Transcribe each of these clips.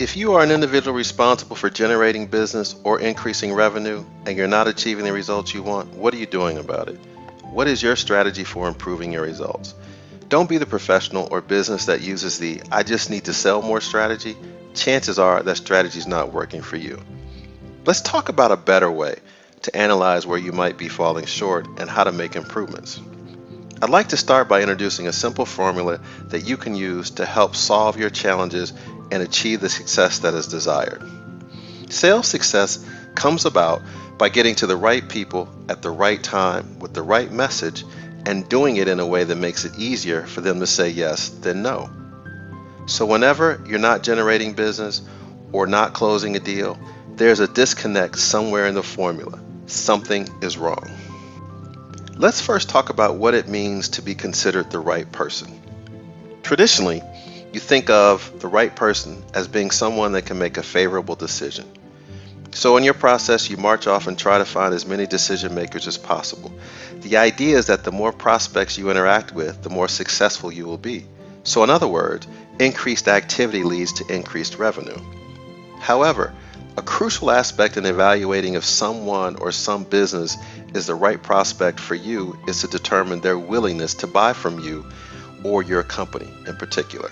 If you are an individual responsible for generating business or increasing revenue and you're not achieving the results you want, what are you doing about it? What is your strategy for improving your results? Don't be the professional or business that uses the "I just need to sell more" strategy. Chances are that strategy is not working for you. Let's talk about a better way to analyze where you might be falling short and how to make improvements. I'd like to start by introducing a simple formula that you can use to help solve your challenges and achieve the success that is desired. Sales success comes about by getting to the right people at the right time with the right message and doing it in a way that makes it easier for them to say yes than no. So whenever you're not generating business or not closing a deal, there's a disconnect somewhere in the formula. Something is wrong. Let's first talk about what it means to be considered the right person. Traditionally, you think of the right person as being someone that can make a favorable decision. So in your process, you march off and try to find as many decision makers as possible. The idea is that the more prospects you interact with, the more successful you will be. So in other words, increased activity leads to increased revenue. However, a crucial aspect in evaluating if someone or some business is the right prospect for you is to determine their willingness to buy from you or your company in particular.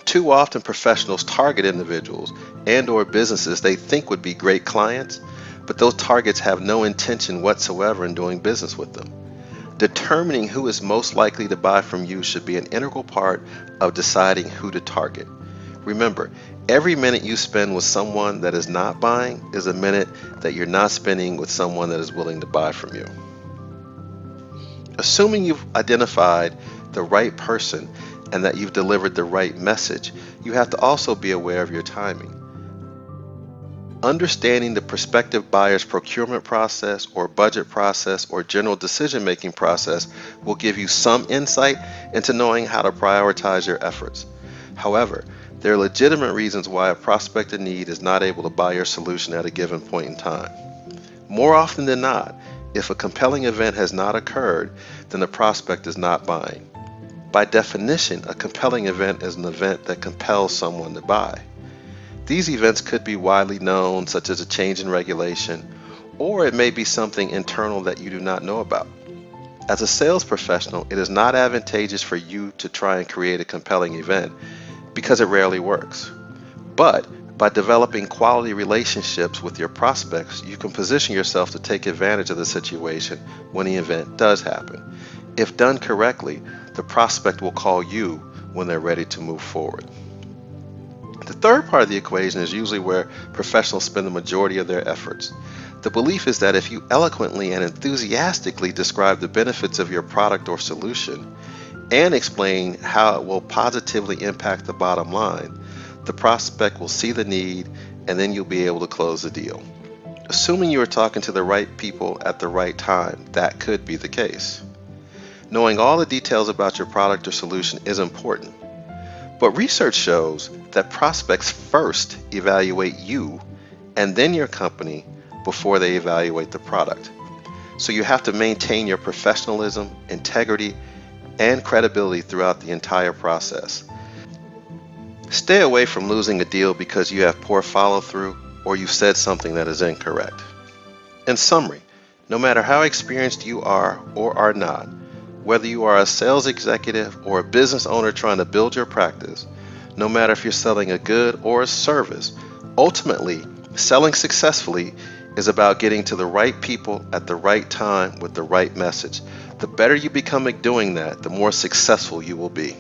Too often professionals target individuals and or businesses they think would be great clients, but those targets have no intention whatsoever in doing business with them. Determining who is most likely to buy from you should be an integral part of deciding who to target. Remember, every minute you spend with someone that is not buying is a minute that you're not spending with someone that is willing to buy from you. Assuming you've identified the right person and that you've delivered the right message, you have to also be aware of your timing. Understanding the prospective buyer's procurement process or budget process or general decision-making process will give you some insight into knowing how to prioritize your efforts. However, there are legitimate reasons why a prospect in need is not able to buy your solution at a given point in time. More often than not, if a compelling event has not occurred, then the prospect is not buying. By definition, a compelling event is an event that compels someone to buy. These events could be widely known, such as a change in regulation, or it may be something internal that you do not know about. As a sales professional, it is not advantageous for you to try and create a compelling event because it rarely works. But by developing quality relationships with your prospects, you can position yourself to take advantage of the situation when the event does happen. If done correctly, the prospect will call you when they're ready to move forward. The third part of the equation is usually where professionals spend the majority of their efforts. The belief is that if you eloquently and enthusiastically describe the benefits of your product or solution and explain how it will positively impact the bottom line, the prospect will see the need and then you'll be able to close the deal. Assuming you are talking to the right people at the right time, that could be the case. Knowing all the details about your product or solution is important, but research shows that prospects first evaluate you and then your company before they evaluate the product. So you have to maintain your professionalism, integrity, and credibility throughout the entire process. Stay away from losing a deal because you have poor follow-through or you said something that is incorrect. In summary, no matter how experienced you are or are not, whether you are a sales executive or a business owner trying to build your practice, no matter if you're selling a good or a service, ultimately, selling successfully is about getting to the right people at the right time with the right message. The better you become at doing that, the more successful you will be.